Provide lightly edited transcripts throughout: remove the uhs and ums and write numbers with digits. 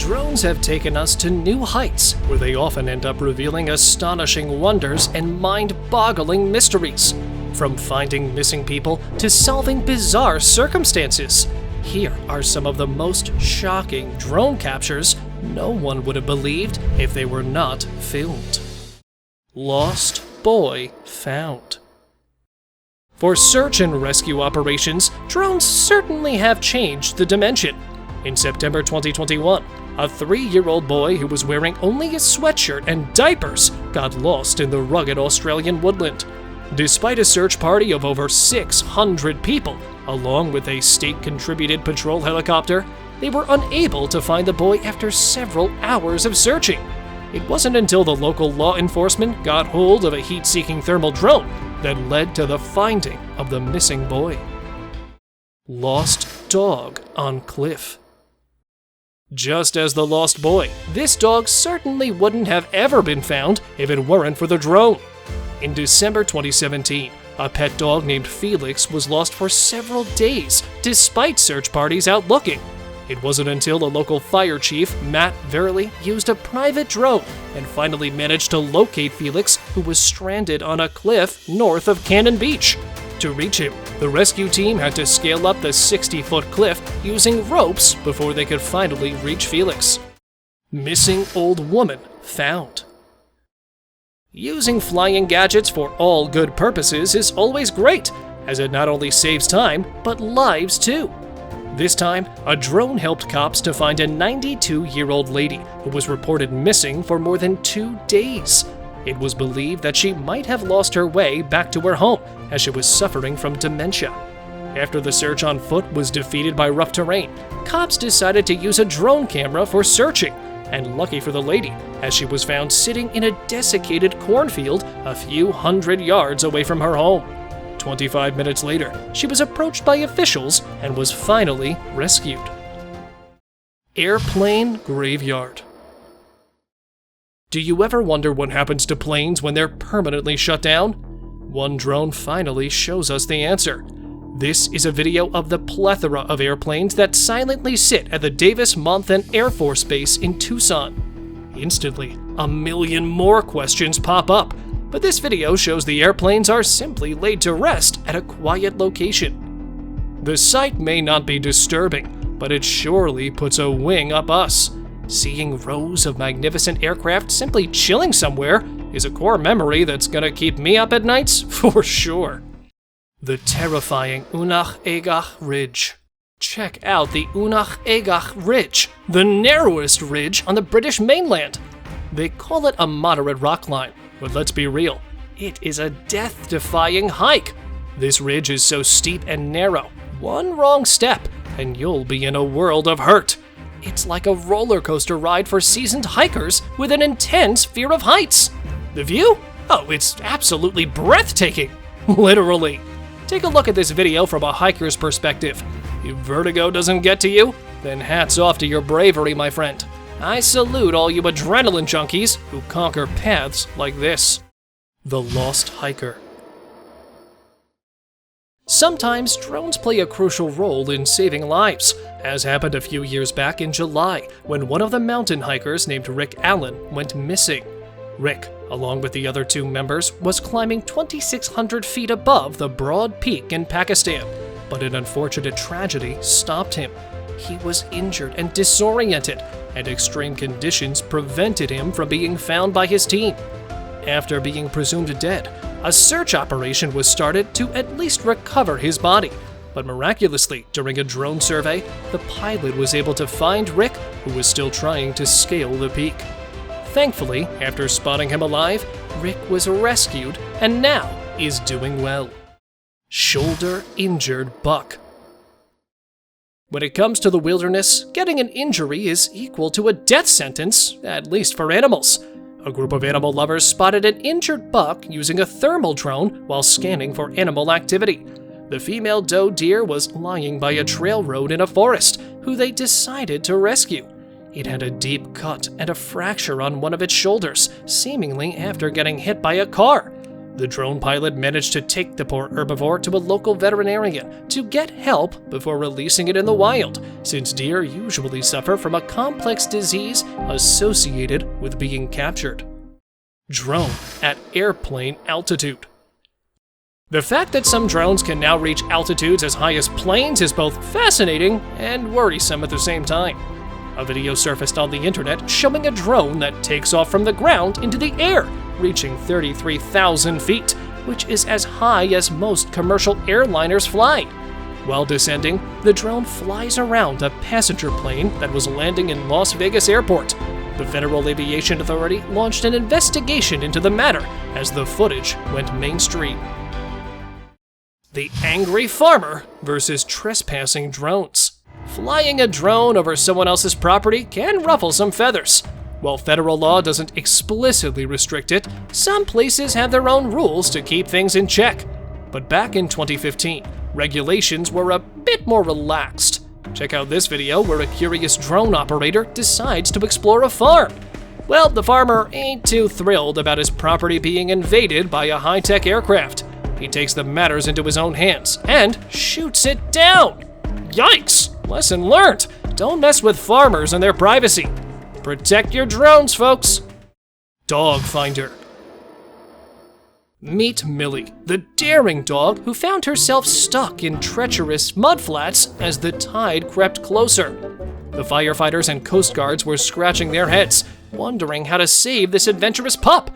Drones have taken us to new heights, where they often end up revealing astonishing wonders and mind-boggling mysteries. From finding missing people to solving bizarre circumstances. Here are some of the most shocking drone captures no one would have believed if they were not filmed. Lost boy found. For search and rescue operations, drones certainly have changed the dimension. In September 2021, a 3-year-old boy who was wearing only a sweatshirt and diapers got lost in the rugged Australian woodland. Despite a search party of over 600 people, along with a state-contributed patrol helicopter, they were unable to find the boy after several hours of searching. It wasn't until the local law enforcement got hold of a heat-seeking thermal drone that led to the finding of the missing boy. Lost dog on cliff. Just as the lost boy, this dog certainly wouldn't have ever been found if it weren't for the drone. In December 2017, a pet dog named Felix was lost for several days, despite search parties out looking. It wasn't until the local fire chief, Matt Verley, used a private drone and finally managed to locate Felix, who was stranded on a cliff north of Cannon Beach. To reach him, the rescue team had to scale up the 60-foot cliff using ropes before they could finally reach Felix. Missing old woman found. Using flying gadgets for all good purposes is always great, as it not only saves time, but lives too. This time, a drone helped cops to find a 92-year-old lady who was reported missing for more than 2 days. It was believed that she might have lost her way back to her home as she was suffering from dementia. After the search on foot was defeated by rough terrain, cops decided to use a drone camera for searching, and lucky for the lady, as she was found sitting in a desiccated cornfield a few hundred yards away from her home. 25 minutes later, she was approached by officials and was finally rescued. Airplane graveyard. Do you ever wonder what happens to planes when they're permanently shut down? One drone finally shows us the answer. This is a video of the plethora of airplanes that silently sit at the Davis-Monthan Air Force Base in Tucson. Instantly, a million more questions pop up, but this video shows the airplanes are simply laid to rest at a quiet location. The sight may not be disturbing, but it surely puts a wing up us. Seeing rows of magnificent aircraft simply chilling somewhere is a core memory that's gonna keep me up at nights for sure. The terrifying Unach-Egach Ridge. Check out the Unach-Egach Ridge, the narrowest ridge on the British mainland. They call it a moderate rock line, but let's be real, it is a death-defying hike. This ridge is so steep and narrow, one wrong step and you'll be in a world of hurt. It's like a roller coaster ride for seasoned hikers with an intense fear of heights. The view? Oh, it's absolutely breathtaking. Literally. Take a look at this video from a hiker's perspective. If vertigo doesn't get to you, then hats off to your bravery, my friend. I salute all you adrenaline junkies who conquer paths like this. The Lost Hiker. Sometimes drones play a crucial role in saving lives, as happened a few years back in July when one of the mountain hikers named Rick Allen went missing. Rick, along with the other 2 members, was climbing 2,600 feet above the Broad Peak in Pakistan, but an unfortunate tragedy stopped him. He was injured and disoriented, and extreme conditions prevented him from being found by his team. After being presumed dead, a search operation was started to at least recover his body, but miraculously, during a drone survey, the pilot was able to find Rick, who was still trying to scale the peak. Thankfully, after spotting him alive, Rick was rescued and now is doing well. Shoulder-injured buck. When it comes to the wilderness, getting an injury is equal to a death sentence, at least for animals. A group of animal lovers spotted an injured buck using a thermal drone while scanning for animal activity. The female doe deer was lying by a trail road in a forest, who they decided to rescue. It had a deep cut and a fracture on one of its shoulders, seemingly after getting hit by a car. The drone pilot managed to take the poor herbivore to a local veterinarian to get help before releasing it in the wild, since deer usually suffer from a complex disease associated with being captured. Drone at airplane altitude. The fact that some drones can now reach altitudes as high as planes is both fascinating and worrisome at the same time. A video surfaced on the internet showing a drone that takes off from the ground into the air, reaching 33,000 feet, which is as high as most commercial airliners fly. While descending, the drone flies around a passenger plane that was landing in Las Vegas Airport. The Federal Aviation Authority launched an investigation into the matter as the footage went mainstream. The angry farmer versus trespassing drones. Flying a drone over someone else's property can ruffle some feathers. While federal law doesn't explicitly restrict it, some places have their own rules to keep things in check. But back in 2015, regulations were a bit more relaxed. Check out this video where a curious drone operator decides to explore a farm. Well, the farmer ain't too thrilled about his property being invaded by a high-tech aircraft. He takes the matters into his own hands and shoots it down. Yikes! Lesson learned. Don't mess with farmers and their privacy. Protect your drones, folks. Dog finder. Meet Millie, the daring dog who found herself stuck in treacherous mudflats as the tide crept closer. The firefighters and coast guards were scratching their heads, wondering how to save this adventurous pup.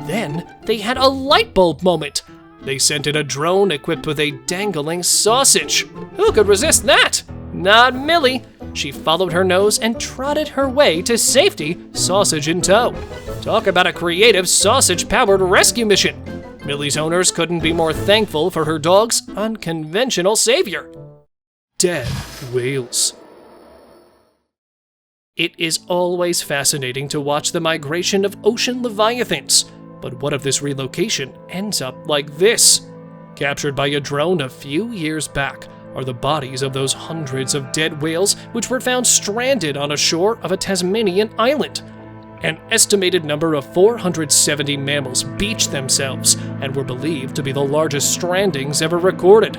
Then they had a light bulb moment. They sent in a drone equipped with a dangling sausage. Who could resist that? Not Millie. She followed her nose and trotted her way to safety, sausage in tow. Talk about a creative sausage-powered rescue mission. Millie's owners couldn't be more thankful for her dog's unconventional savior. Dead whales. It is always fascinating to watch the migration of ocean leviathans. But what if this relocation ends up like this? Captured by a drone a few years back are the bodies of those hundreds of dead whales which were found stranded on a shore of a Tasmanian island. An estimated number of 470 mammals beached themselves and were believed to be the largest strandings ever recorded.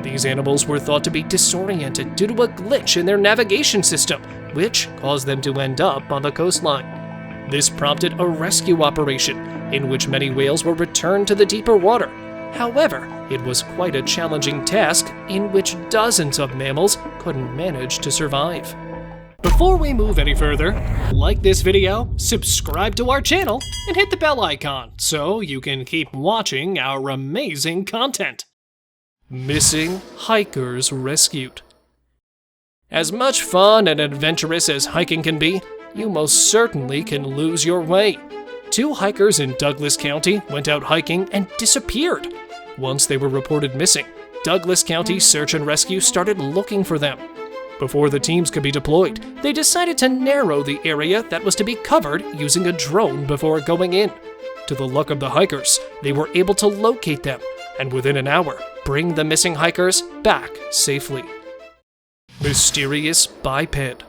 These animals were thought to be disoriented due to a glitch in their navigation system, which caused them to end up on the coastline. This prompted a rescue operation in which many whales were returned to the deeper water. However, it was quite a challenging task in which dozens of mammals couldn't manage to survive. Before we move any further, like this video, subscribe to our channel, and hit the bell icon so you can keep watching our amazing content. Missing hikers rescued. As much fun and adventurous as hiking can be, you most certainly can lose your way. 2 hikers in Douglas County went out hiking and disappeared. Once they were reported missing, Douglas County Search and Rescue started looking for them. Before the teams could be deployed, they decided to narrow the area that was to be covered using a drone before going in. To the luck of the hikers, they were able to locate them, and within an hour, bring the missing hikers back safely. Mysterious biped.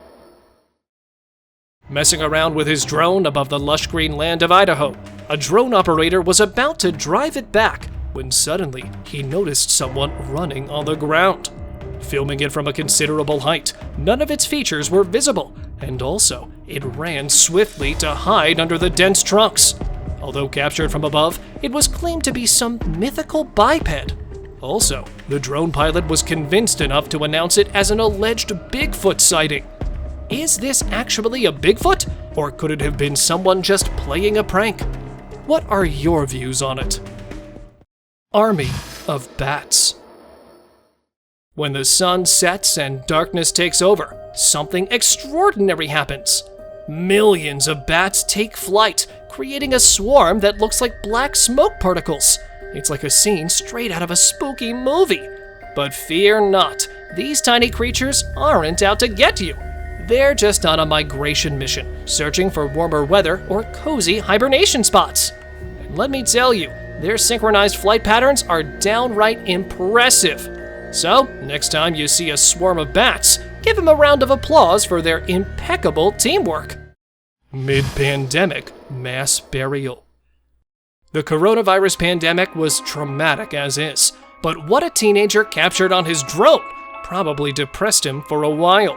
Messing around with his drone above the lush green land of Idaho, a drone operator was about to drive it back when suddenly he noticed someone running on the ground. Filming it from a considerable height, none of its features were visible, and also it ran swiftly to hide under the dense trunks. Although captured from above, it was claimed to be some mythical biped. Also, the drone pilot was convinced enough to announce it as an alleged Bigfoot sighting. Is this actually a Bigfoot, or could it have been someone just playing a prank? What are your views on it? Army of bats. When the sun sets and darkness takes over, something extraordinary happens. Millions of bats take flight, creating a swarm that looks like black smoke particles. It's like a scene straight out of a spooky movie. But fear not, these tiny creatures aren't out to get you. They're just on a migration mission, searching for warmer weather or cozy hibernation spots. And let me tell you, their synchronized flight patterns are downright impressive. So, next time you see a swarm of bats, give them a round of applause for their impeccable teamwork. Mid-pandemic mass burial. The coronavirus pandemic was traumatic as is, but what a teenager captured on his drone probably depressed him for a while.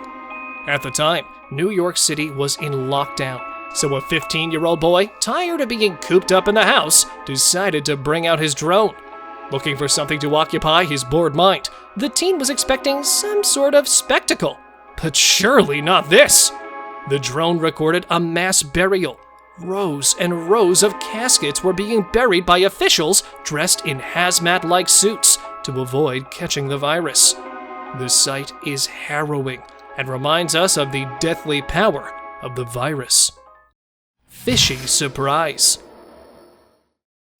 At the time, New York City was in lockdown, so a 15-year-old boy, tired of being cooped up in the house, decided to bring out his drone. Looking for something to occupy his bored mind, the teen was expecting some sort of spectacle. But surely not this! The drone recorded a mass burial. Rows and rows of caskets were being buried by officials dressed in hazmat-like suits to avoid catching the virus. The sight is harrowing and reminds us of the deathly power of the virus. Fishy surprise.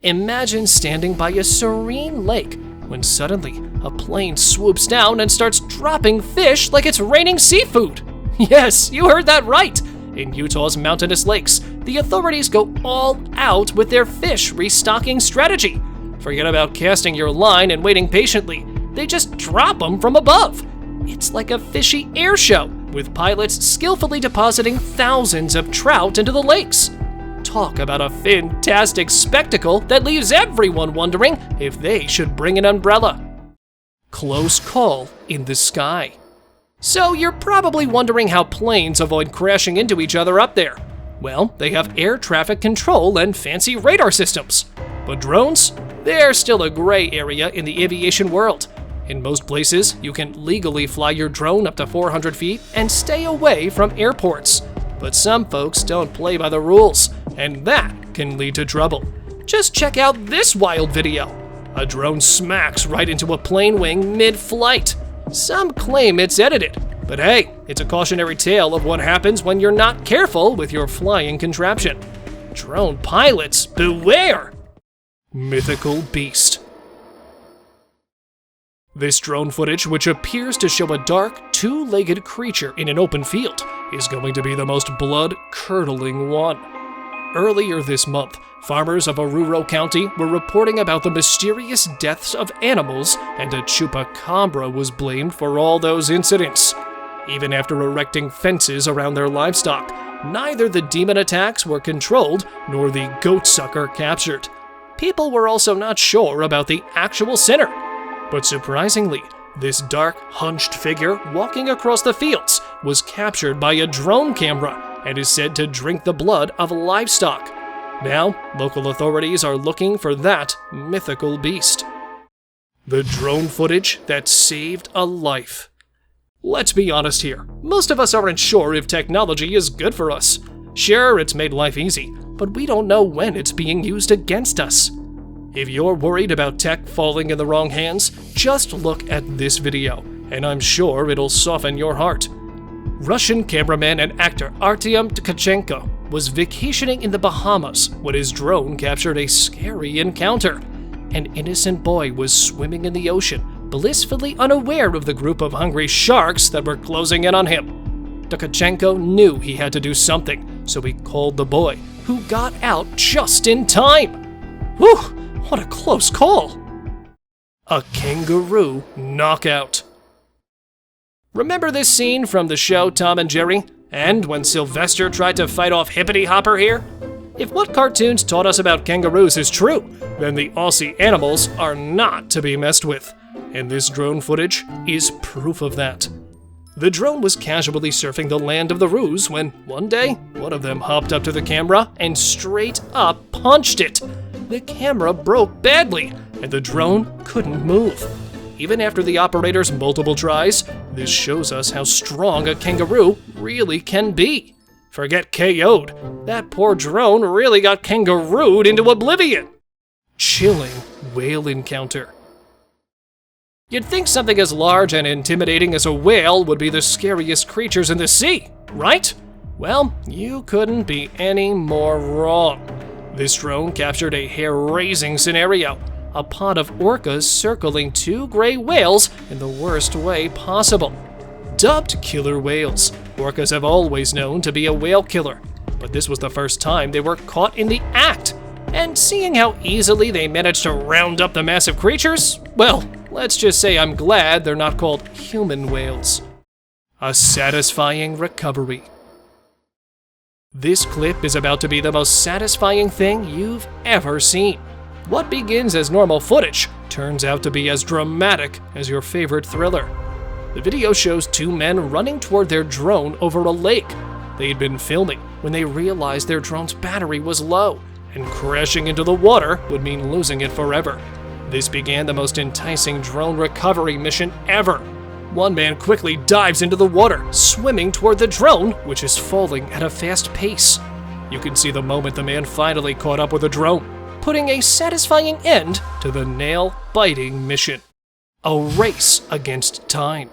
Imagine standing by a serene lake when suddenly a plane swoops down and starts dropping fish like it's raining seafood. Yes, you heard that right. In Utah's mountainous lakes, the authorities go all out with their fish restocking strategy. Forget about casting your line and waiting patiently. They just drop them from above. It's like a fishy air show, with pilots skillfully depositing thousands of trout into the lakes. Talk about a fantastic spectacle that leaves everyone wondering if they should bring an umbrella. Close call in the sky. So you're probably wondering how planes avoid crashing into each other up there. Well, they have air traffic control and fancy radar systems. But drones? They're still a gray area in the aviation world. In most places, you can legally fly your drone up to 400 feet and stay away from airports. But some folks don't play by the rules, and that can lead to trouble. Just check out this wild video. A drone smacks right into a plane wing mid-flight. Some claim it's edited, but hey, it's a cautionary tale of what happens when you're not careful with your flying contraption. Drone pilots, beware! Mythical beast. This drone footage, which appears to show a dark, two-legged creature in an open field, is going to be the most blood-curdling one. Earlier this month, farmers of Oruro County were reporting about the mysterious deaths of animals, and a Chupacabra was blamed for all those incidents. Even after erecting fences around their livestock, neither the demon attacks were controlled nor the goatsucker captured. People were also not sure about the actual sinner. But surprisingly, this dark, hunched figure walking across the fields was captured by a drone camera and is said to drink the blood of livestock. Now, local authorities are looking for that mythical beast. The drone footage that saved a life. Let's be honest here, most of us aren't sure if technology is good for us. Sure, it's made life easy, but we don't know when it's being used against us. If you're worried about tech falling in the wrong hands, just look at this video, and I'm sure it'll soften your heart. Russian cameraman and actor Artyom Tkachenko was vacationing in the Bahamas when his drone captured a scary encounter. An innocent boy was swimming in the ocean, blissfully unaware of the group of hungry sharks that were closing in on him. Tkachenko knew he had to do something, so he called the boy, who got out just in time. Whew! What a close call! A kangaroo knockout. Remember this scene from the show Tom and Jerry? And when Sylvester tried to fight off Hippity Hopper here? If what cartoons taught us about kangaroos is true, then the Aussie animals are not to be messed with. And this drone footage is proof of that. The drone was casually surfing the land of the roos when, one day, one of them hopped up to the camera and straight up punched it. The camera broke badly, and the drone couldn't move. Even after the operator's multiple tries, this shows us how strong a kangaroo really can be. Forget KO'd. That poor drone really got kangarooed into oblivion. Chilling whale encounter. You'd think something as large and intimidating as a whale would be the scariest creatures in the sea, right? Well, you couldn't be any more wrong. This drone captured a hair-raising scenario. A pod of orcas circling two gray whales in the worst way possible. Dubbed killer whales, orcas have always known to be a whale killer, but this was the first time they were caught in the act. And seeing how easily they managed to round up the massive creatures, well, let's just say I'm glad they're not called human whales. A satisfying recovery. This clip is about to be the most satisfying thing you've ever seen. What begins as normal footage turns out to be as dramatic as your favorite thriller. The video shows two men running toward their drone over a lake. They'd been filming when they realized their drone's battery was low, and crashing into the water would mean losing it forever. This began the most enticing drone recovery mission ever. One man quickly dives into the water, swimming toward the drone, which is falling at a fast pace. You can see the moment the man finally caught up with the drone, putting a satisfying end to the nail-biting mission. A race against time.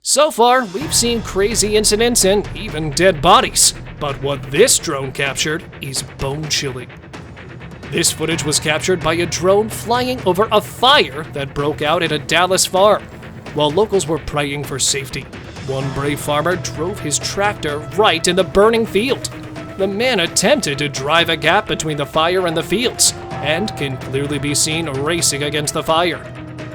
So far, we've seen crazy incidents and even dead bodies, but what this drone captured is bone-chilling. This footage was captured by a drone flying over a fire that broke out at a Dallas farm. While locals were praying for safety, one brave farmer drove his tractor right in the burning field. The man attempted to drive a gap between the fire and the fields, and can clearly be seen racing against the fire.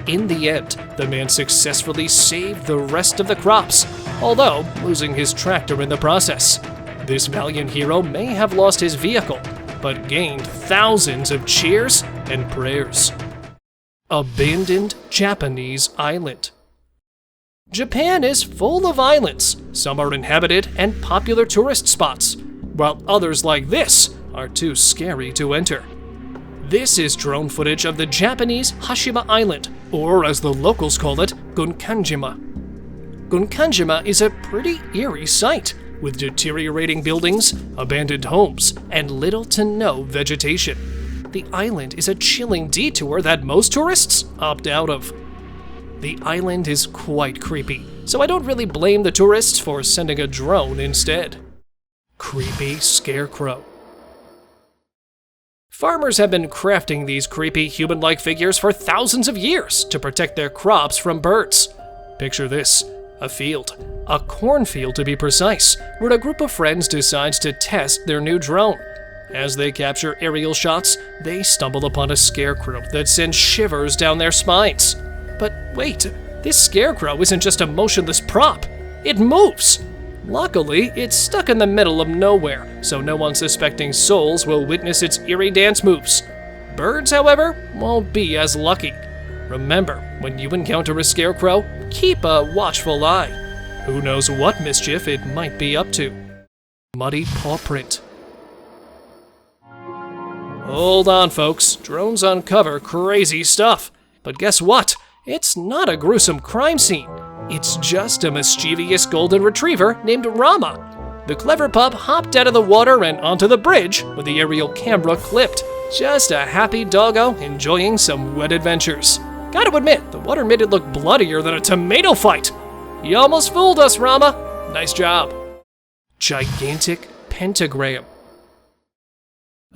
In the end, the man successfully saved the rest of the crops, although losing his tractor in the process. This valiant hero may have lost his vehicle, but gained thousands of cheers and prayers. Abandoned Japanese island. Japan is full of islands. Some are inhabited and popular tourist spots, while others like this are too scary to enter. This is drone footage of the Japanese Hashima Island, or as the locals call it, Gunkanjima. Gunkanjima is a pretty eerie sight, with deteriorating buildings, abandoned homes, and little to no vegetation. The island is a chilling detour that most tourists opt out of. The island is quite creepy, so I don't really blame the tourists for sending a drone instead. Creepy scarecrow. Farmers have been crafting these creepy human-like figures for thousands of years to protect their crops from birds. Picture this, a field, a cornfield to be precise, where a group of friends decides to test their new drone. As they capture aerial shots, they stumble upon a scarecrow that sends shivers down their spines. But wait, this scarecrow isn't just a motionless prop, it moves! Luckily, it's stuck in the middle of nowhere, so no unsuspecting souls will witness its eerie dance moves. Birds, however, won't be as lucky. Remember, when you encounter a scarecrow, keep a watchful eye. Who knows what mischief it might be up to. Muddy paw print. Hold on, folks. Drones uncover crazy stuff. But guess what? It's not a gruesome crime scene. It's just a mischievous golden retriever named Rama. The clever pup hopped out of the water and onto the bridge with the aerial camera clipped. Just a happy doggo enjoying some wet adventures. Gotta admit, the water made it look bloodier than a tomato fight. You almost fooled us, Rama. Nice job. Gigantic pentagram.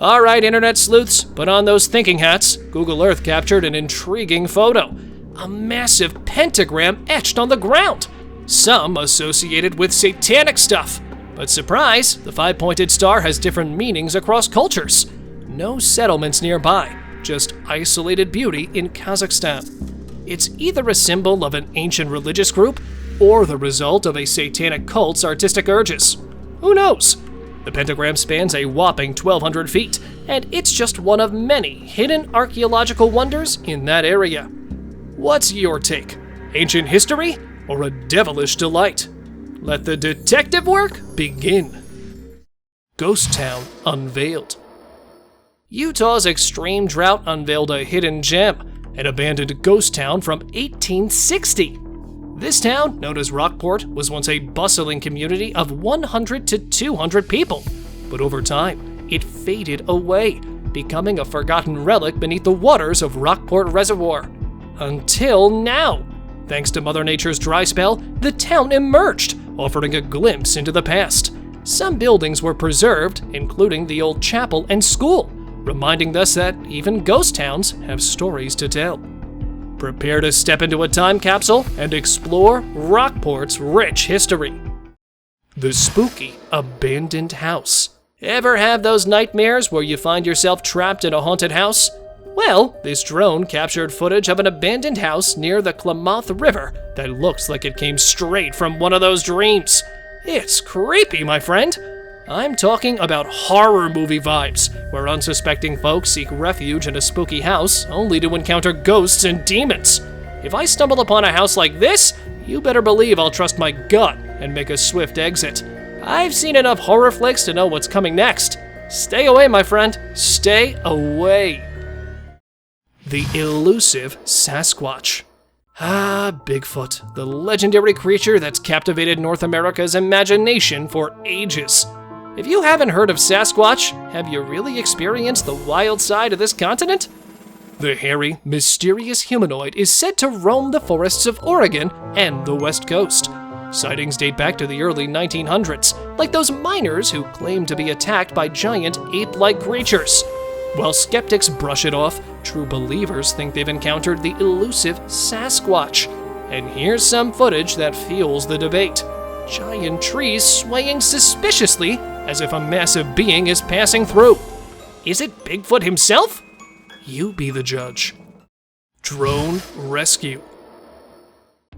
Alright, internet sleuths, put on those thinking hats. Google Earth captured an intriguing photo. A massive pentagram etched on the ground, some associated with satanic stuff. But surprise, the five-pointed star has different meanings across cultures. No settlements nearby, just isolated beauty in Kazakhstan. It's either a symbol of an ancient religious group or the result of a satanic cult's artistic urges. Who knows? The pentagram spans a whopping 1,200 feet, and it's just one of many hidden archaeological wonders in that area. What's your take? Ancient history or a devilish delight? Let the detective work begin. Ghost Town Unveiled. Utah's extreme drought unveiled a hidden gem, an abandoned ghost town from 1860. This town, known as Rockport, was once a bustling community of 100 to 200 people, but over time, it faded away, becoming a forgotten relic beneath the waters of Rockport Reservoir. Until now. Thanks to Mother Nature's dry spell, the town emerged, offering a glimpse into the past. Some buildings were preserved, including the old chapel and school, reminding us that even ghost towns have stories to tell. Prepare to step into a time capsule and explore Rockport's rich history. The spooky abandoned house. Ever have those nightmares where you find yourself trapped in a haunted house? Well, this drone captured footage of an abandoned house near the Klamath River that looks like it came straight from one of those dreams. It's creepy, my friend. I'm talking about horror movie vibes, where unsuspecting folks seek refuge in a spooky house only to encounter ghosts and demons. If I stumble upon a house like this, you better believe I'll trust my gut and make a swift exit. I've seen enough horror flicks to know what's coming next. Stay away, my friend. Stay away. The elusive Sasquatch. Ah, Bigfoot, the legendary creature that's captivated North America's imagination for ages. If you haven't heard of Sasquatch, have you really experienced the wild side of this continent? The hairy, mysterious humanoid is said to roam the forests of Oregon and the West Coast. Sightings date back to the early 1900s, like those miners who claim to be attacked by giant ape-like creatures. While skeptics brush it off, true believers think they've encountered the elusive Sasquatch. And here's some footage that fuels the debate. Giant trees swaying suspiciously as if a massive being is passing through. Is it Bigfoot himself? You be the judge. Drone rescue.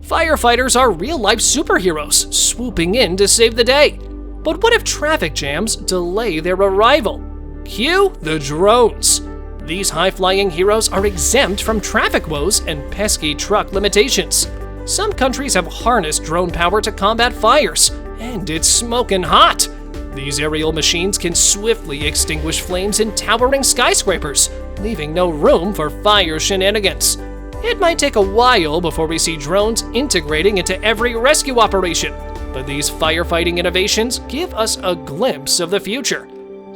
Firefighters are real-life superheroes, swooping in to save the day. But what if traffic jams delay their arrival? Cue the drones. These high-flying heroes are exempt from traffic woes and pesky truck limitations. Some countries have harnessed drone power to combat fires, and it's smoking hot. These aerial machines can swiftly extinguish flames in towering skyscrapers, leaving no room for fire shenanigans. It might take a while before we see drones integrating into every rescue operation, but these firefighting innovations give us a glimpse of the future.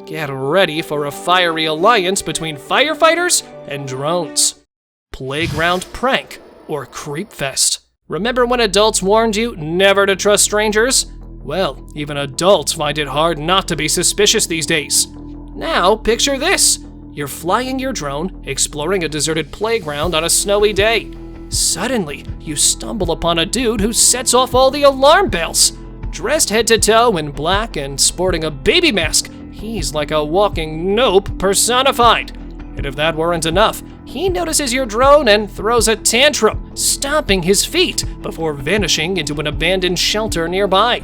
Get ready for a fiery alliance between firefighters and drones. Playground prank or creep fest. Remember when adults warned you never to trust strangers? Well, even adults find it hard not to be suspicious these days. Now, picture this. You're flying your drone, exploring a deserted playground on a snowy day. Suddenly, you stumble upon a dude who sets off all the alarm bells. Dressed head to toe in black and sporting a baby mask, he's like a walking nope personified. And if that weren't enough, he notices your drone and throws a tantrum, stomping his feet before vanishing into an abandoned shelter nearby.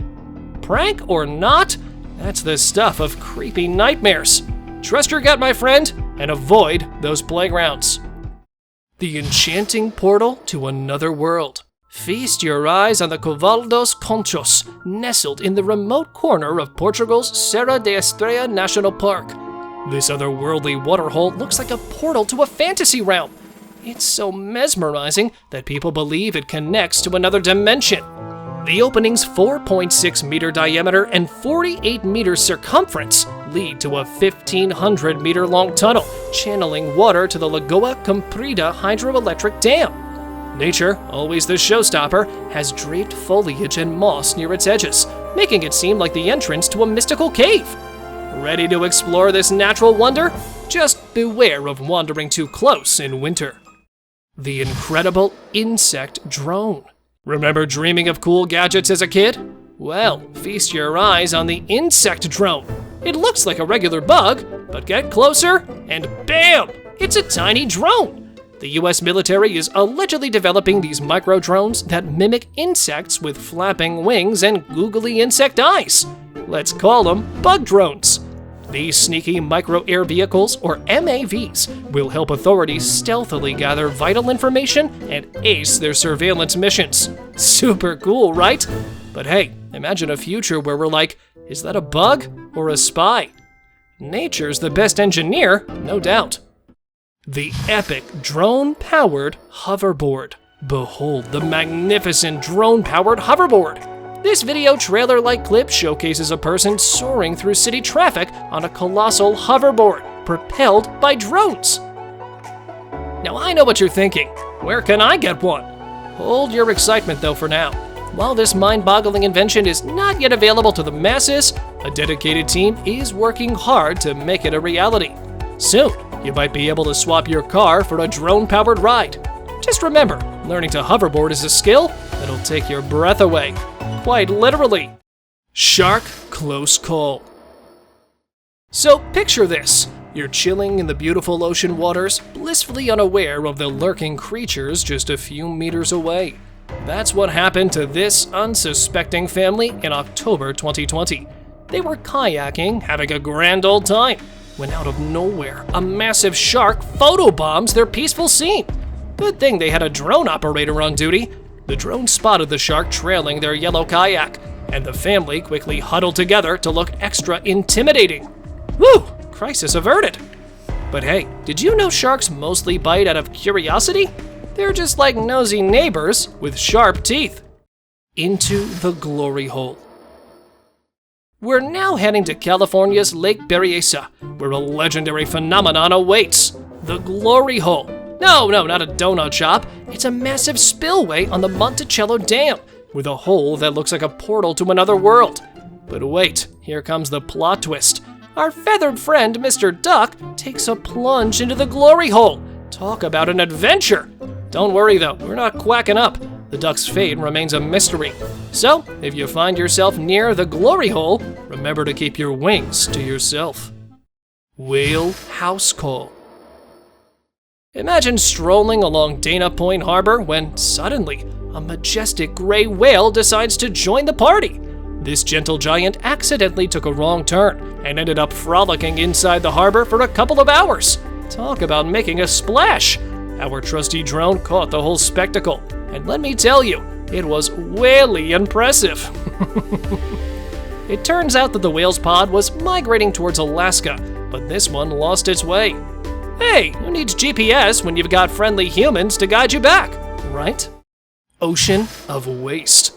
Prank or not, that's the stuff of creepy nightmares. Trust your gut, my friend, and avoid those playgrounds. The enchanting portal to another world. Feast your eyes on the Coval dos Conchos, nestled in the remote corner of Portugal's Serra da Estrela National Park. This otherworldly waterhole looks like a portal to a fantasy realm. It's so mesmerizing that people believe it connects to another dimension. The opening's 4.6-meter diameter and 48-meter circumference lead to a 1,500-meter-long tunnel, channeling water to the Lagoa Comprida hydroelectric dam. Nature, always the showstopper, has draped foliage and moss near its edges, making it seem like the entrance to a mystical cave. Ready to explore this natural wonder? Just beware of wandering too close in winter. The incredible insect drone. Remember dreaming of cool gadgets as a kid? Well, feast your eyes on the insect drone. It looks like a regular bug, but get closer and bam! It's a tiny drone. The US military is allegedly developing these micro drones that mimic insects with flapping wings and googly insect eyes. Let's call them bug drones. These sneaky micro-air vehicles, or MAVs, will help authorities stealthily gather vital information and ace their surveillance missions. Super cool, right? But hey, imagine a future where we're like, is that a bug or a spy? Nature's the best engineer, no doubt. The epic drone-powered hoverboard. Behold the magnificent drone-powered hoverboard. This video trailer-like clip showcases a person soaring through city traffic on a colossal hoverboard, propelled by drones. Now I know what you're thinking, where can I get one? Hold your excitement though for now. While this mind-boggling invention is not yet available to the masses, a dedicated team is working hard to make it a reality. Soon, you might be able to swap your car for a drone-powered ride. Just remember, learning to hoverboard is a skill that'll take your breath away. Quite literally. Shark close call. So picture this. You're chilling in the beautiful ocean waters, blissfully unaware of the lurking creatures just a few meters away. That's what happened to this unsuspecting family in October 2020. They were kayaking, having a grand old time, when out of nowhere, a massive shark photobombs their peaceful scene. Good thing they had a drone operator on duty. The drone spotted the shark trailing their yellow kayak, and the family quickly huddled together to look extra intimidating. Woo! Crisis averted. But hey, did you know sharks mostly bite out of curiosity? They're just like nosy neighbors with sharp teeth. Into the glory hole. We're now heading to California's Lake Berryessa, where a legendary phenomenon awaits. The glory hole. No, not a donut shop. It's a massive spillway on the Monticello Dam, with a hole that looks like a portal to another world. But wait, here comes the plot twist. Our feathered friend, Mr. Duck, takes a plunge into the glory hole. Talk about an adventure. Don't worry though, we're not quacking up. The duck's fate remains a mystery. So, if you find yourself near the glory hole, remember to keep your wings to yourself. Whale house call. Imagine strolling along Dana Point Harbor when suddenly a majestic gray whale decides to join the party. This gentle giant accidentally took a wrong turn and ended up frolicking inside the harbor for a couple of hours. Talk about making a splash. Our trusty drone caught the whole spectacle, and let me tell you, it was whaley impressive. It turns out that the whale's pod was migrating towards Alaska, but this one lost its way. Hey, who needs GPS when you've got friendly humans to guide you back, right? Ocean of waste.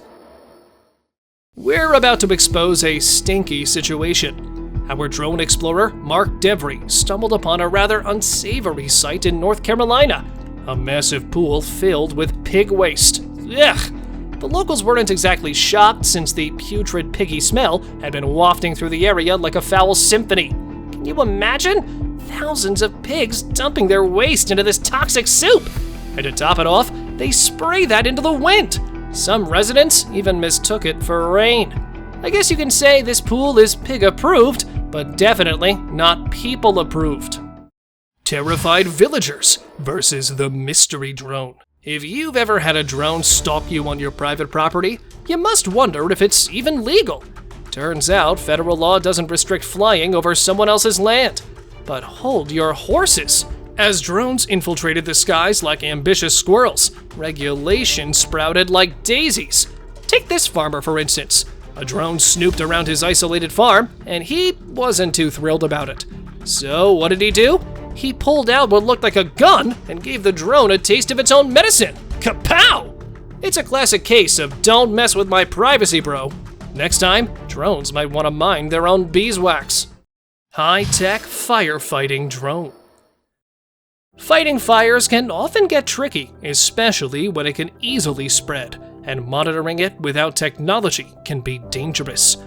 We're about to expose a stinky situation. Our drone explorer, Mark Devry, stumbled upon a rather unsavory sight in North Carolina, a massive pool filled with pig waste. Ugh! The locals weren't exactly shocked since the putrid piggy smell had been wafting through the area like a foul symphony. Can you imagine? Thousands of pigs dumping their waste into this toxic soup. And to top it off, they spray that into the wind. Some residents even mistook it for rain. I guess you can say this pool is pig approved, but definitely not people approved. Terrified villagers versus the mystery drone. If you've ever had a drone stalk you on your private property, you must wonder if it's even legal. Turns out federal law doesn't restrict flying over someone else's land. But hold your horses. As drones infiltrated the skies like ambitious squirrels, regulations sprouted like daisies. Take this farmer, for instance. A drone snooped around his isolated farm, and he wasn't too thrilled about it. So what did he do? He pulled out what looked like a gun and gave the drone a taste of its own medicine. Kapow! It's a classic case of don't mess with my privacy, bro. Next time, drones might want to mind their own beeswax. High-tech firefighting drone. Fighting fires can often get tricky, especially when it can easily spread, and monitoring it without technology can be dangerous.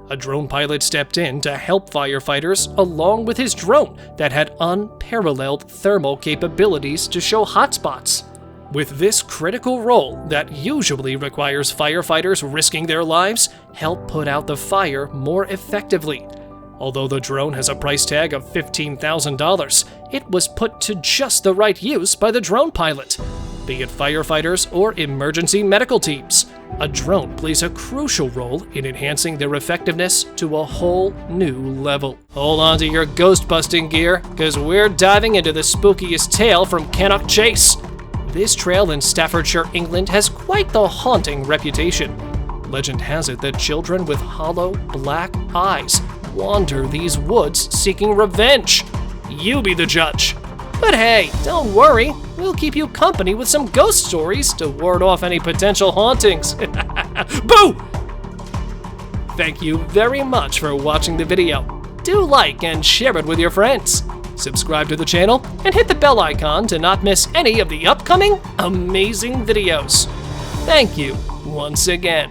A drone pilot stepped in to help firefighters along with his drone that had unparalleled thermal capabilities to show hotspots. With this critical role that usually requires firefighters risking their lives, help put out the fire more effectively. Although the drone has a price tag of $15,000, it was put to just the right use by the drone pilot. Be it firefighters or emergency medical teams, a drone plays a crucial role in enhancing their effectiveness to a whole new level. Hold on to your ghost-busting gear, because we're diving into the spookiest tale from Cannock Chase. This trail in Staffordshire, England has quite the haunting reputation. Legend has it that children with hollow, black eyes wander these woods seeking revenge. You be the judge. But hey, don't worry, we'll keep you company with some ghost stories to ward off any potential hauntings. Boo! Thank you very much for watching the video. Do like and share it with your friends. Subscribe to the channel and hit the bell icon to not miss any of the upcoming amazing videos. Thank you once again.